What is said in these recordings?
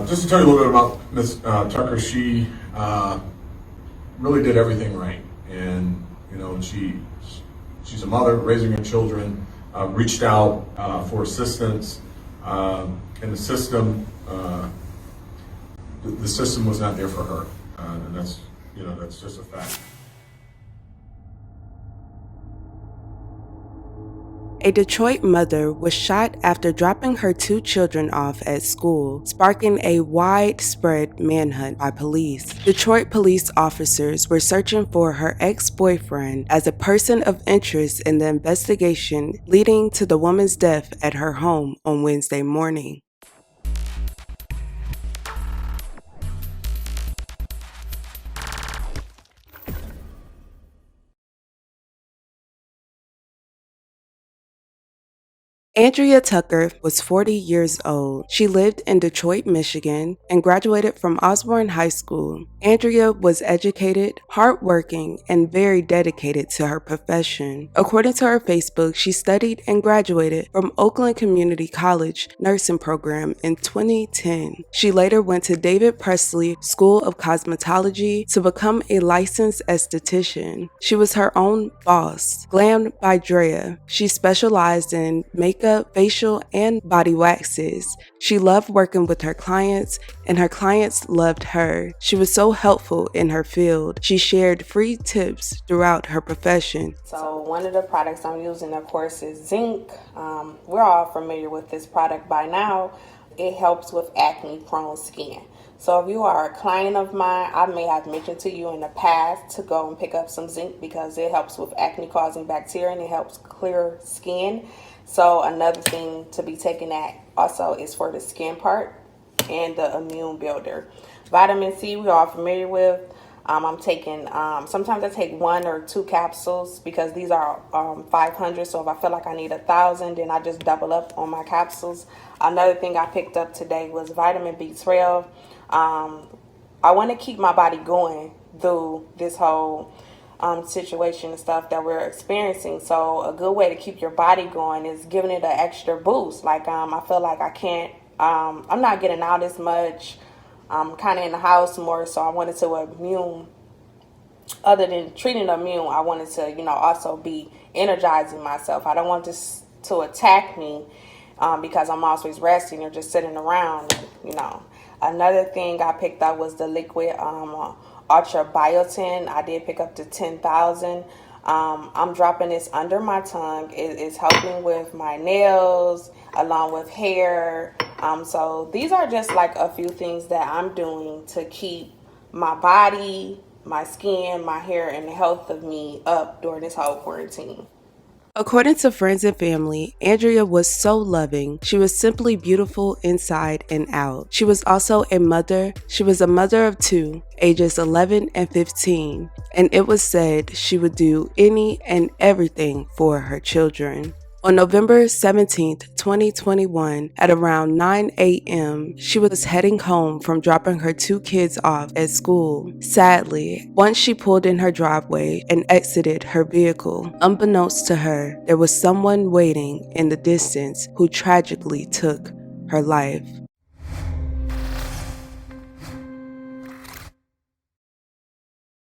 Just to tell you a little bit about Miss Tucker, she really did everything right, and she's a mother raising her children. Reached out for assistance, and the system was not there for her, and that's just a fact. A Detroit mother was shot after dropping her 2 children off at school, sparking a widespread manhunt by police. Detroit police officers were searching for her ex-boyfriend as a person of interest in the investigation leading to the woman's death at her home on Wednesday morning. Andrea Tucker was 40 years old. She lived in Detroit, Michigan, and graduated from Osborne High School. Andrea was educated, hardworking, and very dedicated to her profession. According to her Facebook, she studied and graduated from Oakland Community College nursing program in 2010. She later went to David Presley School of Cosmetology to become a licensed esthetician. She was her own boss. Glam by Andrea. She specialized in makeup, facial, and body waxes. She loved working with her clients, and her clients loved her. She was so helpful in her field. She shared free tips throughout her profession. So one of the products I'm using, of course, is zinc. We're all familiar with this product by now. It helps with acne-prone skin. So if you are a client of mine, I may have mentioned to you in the past to go and pick up some zinc because it helps with acne-causing bacteria and it helps clear skin. So another thing to be taken at also is for the skin part and the immune builder. Vitamin C, we are familiar with. I'm taking, sometimes I take 1 or 2 capsules because these are 500. So if I feel like I need 1,000, then I just double up on my capsules. Another thing I picked up today was vitamin B12. I want to keep my body going through this whole situation and stuff that we're experiencing. So a good way to keep your body going is giving it an extra boost. Like I feel like I can't, I'm not getting out as much. I'm kind of in the house more, so I wanted to immune, other than treating the immune, I wanted to, also be energizing myself. I don't want this to attack me because I'm always resting or just sitting around, Another thing I picked up was the liquid Ultra Biotin. I did pick up to 10,000. I'm dropping this under my tongue. It's helping with my nails along with hair. So these are just like a few things that I'm doing to keep my body, my skin, my hair, and the health of me up during this whole quarantine. According to friends and family, Andrea was so loving. She was simply beautiful inside and out. She was also a mother. She was a mother of 2, ages 11 and 15, and it was said she would do any and everything for her children. On November 17, 2021, at around 9 a.m., she was heading home from dropping her 2 kids off at school. Sadly, once she pulled in her driveway and exited her vehicle, unbeknownst to her, there was someone waiting in the distance who tragically took her life.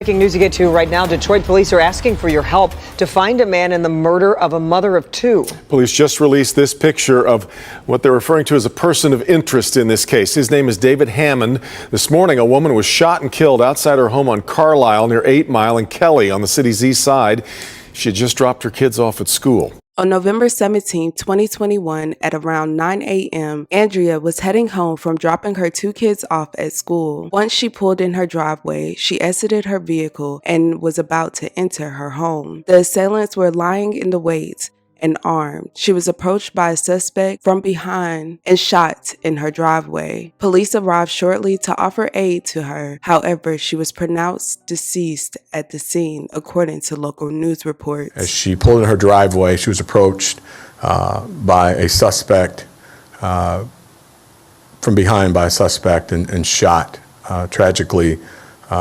Breaking news to get to right now. Detroit police are asking for your help to find a man in the murder of a mother of 2. Police just released this picture of what they're referring to as a person of interest in this case. His name is David Hammond. This morning, a woman was shot and killed outside her home on Carlisle near 8 Mile and Kelly on the city's east side. She had just dropped her kids off at school. On November 17, 2021, at around 9 a.m., Andrea was heading home from dropping her 2 kids off at school. Once she pulled in her driveway, she exited her vehicle and was about to enter her home. The assailants were lying in the wait and armed. She was approached by a suspect from behind and shot in her driveway. Police arrived shortly to offer aid to her. However, she was pronounced deceased at the scene, according to local news reports. As she pulled in her driveway, she was approached by a suspect, from behind by a suspect, and shot, tragically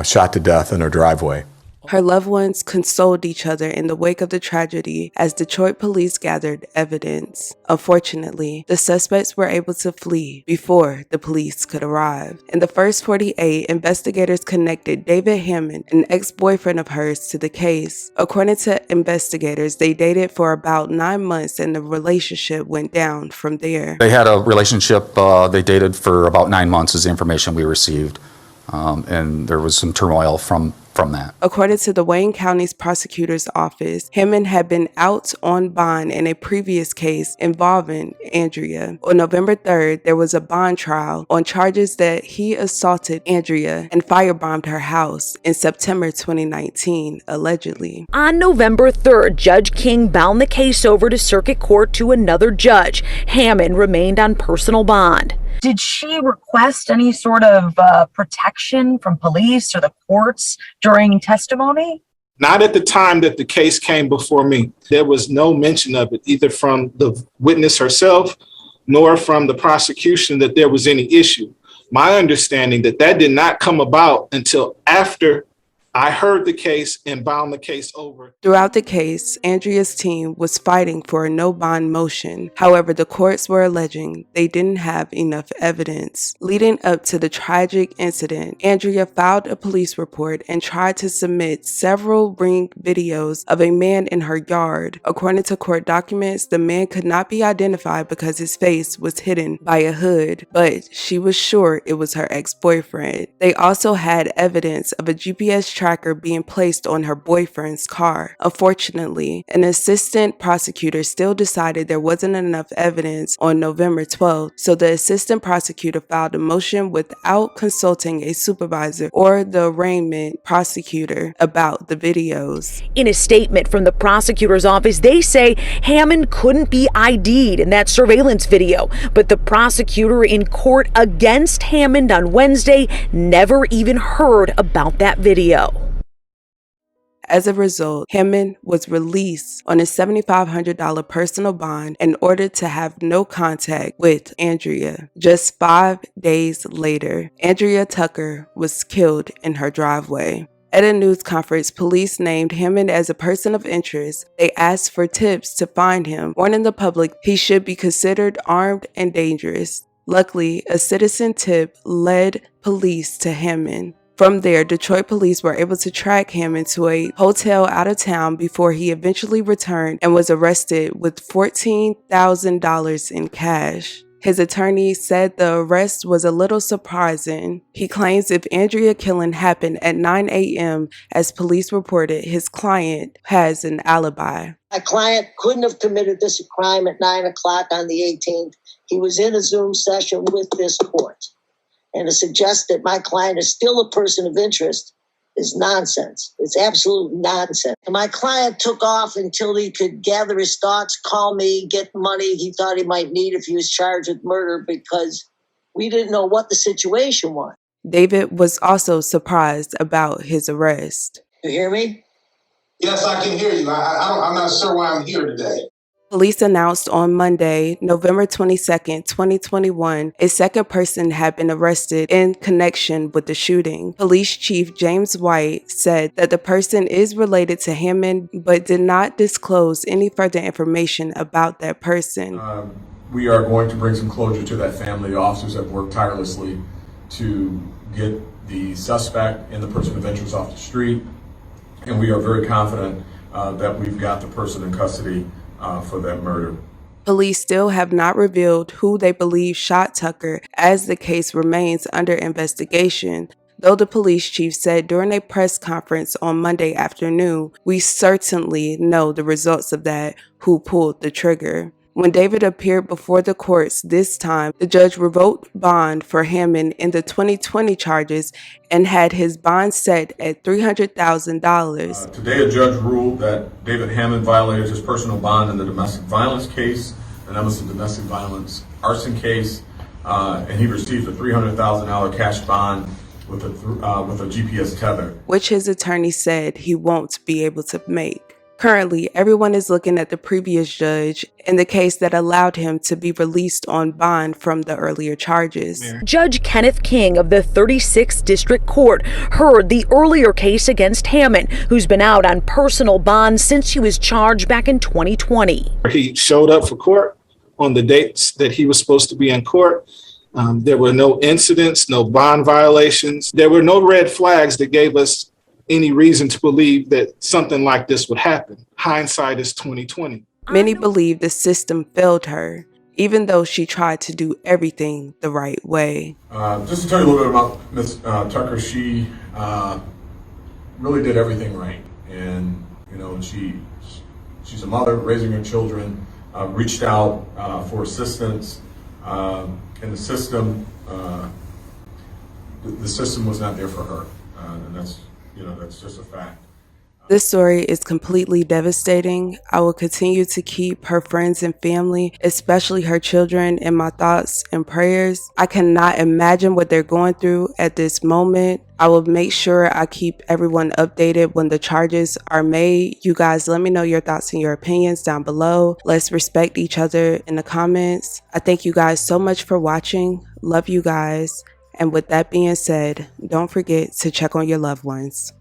shot to death in her driveway. Her loved ones consoled each other in the wake of the tragedy as Detroit police gathered evidence. Unfortunately, the suspects were able to flee before the police could arrive. In the first 48, investigators connected David Hammond, an ex-boyfriend of hers, to the case. According to investigators, they dated for about 9 months and the relationship went down from there. They had a relationship, they dated for about 9 months is the information we received, and there was some turmoil from that. According to the Wayne County's prosecutor's office, Hammond had been out on bond in a previous case involving Andrea. On November 3rd, there was a bond trial on charges that he assaulted Andrea and firebombed her house in September 2019, allegedly. On November 3rd, Judge King bound the case over to circuit court to another judge. Hammond remained on personal bond. Did she request any sort of protection from police or the courts during testimony? Not at the time that the case came before me. There was no mention of it, either from the witness herself, nor from the prosecution that there was any issue. My understanding that did not come about until after I heard the case and bound the case over. Throughout the case, Andrea's team was fighting for a no bond motion. However, the courts were alleging they didn't have enough evidence. Leading up to the tragic incident, Andrea filed a police report and tried to submit several ring videos of a man in her yard. According to court documents, the man could not be identified because his face was hidden by a hood, but she was sure it was her ex-boyfriend. They also had evidence of a GPS tracker being placed on her boyfriend's car. Unfortunately, an assistant prosecutor still decided there wasn't enough evidence on November 12th, so the assistant prosecutor filed a motion without consulting a supervisor or the arraignment prosecutor about the videos. In a statement from the prosecutor's office, they say Hammond couldn't be ID'd in that surveillance video, but the prosecutor in court against Hammond on Wednesday never even heard about that video. As a result, Hammond was released on a $7,500 personal bond and ordered to have no contact with Andrea. Just 5 days later, Andrea Tucker was killed in her driveway. At a news conference, police named Hammond as a person of interest. They asked for tips to find him, warning the public he should be considered armed and dangerous. Luckily, a citizen tip led police to Hammond. From there, Detroit police were able to track Hammond to a hotel out of town before he eventually returned and was arrested with $14,000 in cash. His attorney said the arrest was a little surprising. He claims if Andrea killing happened at 9 a.m., as police reported, his client has an alibi. My client couldn't have committed this crime at 9 o'clock on the 18th. He was in a Zoom session with this court. And to suggest that my client is still a person of interest is nonsense. It's absolute nonsense. And my client took off until he could gather his thoughts, call me, get money he thought he might need if he was charged with murder, because we didn't know what the situation was. David was also surprised about his arrest. You hear me? Yes, I can hear you. I'm not sure why I'm here today. Police announced on Monday, November 22nd, 2021, a second person had been arrested in connection with the shooting. Police Chief James White said that the person is related to Hammond, but did not disclose any further information about that person. We are going to bring some closure to that family. The officers have worked tirelessly to get the suspect and the person of interest off the street, and we are very confident that we've got the person in custody for that murder. Police still have not revealed who they believe shot Tucker, as the case remains under investigation, though the police chief said during a press conference on Monday afternoon, "We certainly know the results of that, who pulled the trigger." When David appeared before the courts this time, the judge revoked bond for Hammond in the 2020 charges and had his bond set at $300,000. Today, a judge ruled that David Hammond violated his personal bond in the domestic violence case, and that was the domestic violence arson case, and he received a $300,000 cash bond with a GPS tether, which his attorney said he won't be able to make. Currently, everyone is looking at the previous judge in the case that allowed him to be released on bond from the earlier charges. Judge Kenneth King of the 36th District Court heard the earlier case against Hammond, who's been out on personal bond since he was charged back in 2020. He showed up for court on the dates that he was supposed to be in court. There were no incidents, no bond violations. There were no red flags that gave us any reason to believe that something like this would happen. Hindsight is 2020. Many believe the system failed her, even though she tried to do everything the right way. Just to tell you a little bit about Ms. Tucker, she really did everything right. And, you know, she's a mother raising her children, reached out for assistance, and the system was not there for her. And that's just a fact. This story is completely devastating. I will continue to keep her friends and family, especially her children, in my thoughts and prayers. I cannot imagine what they're going through at this moment. I will make sure I keep everyone updated when the charges are made. You guys, let me know your thoughts and your opinions down below. Let's respect each other in the comments. I thank you guys so much for watching. Love you guys. And with that being said, don't forget to check on your loved ones.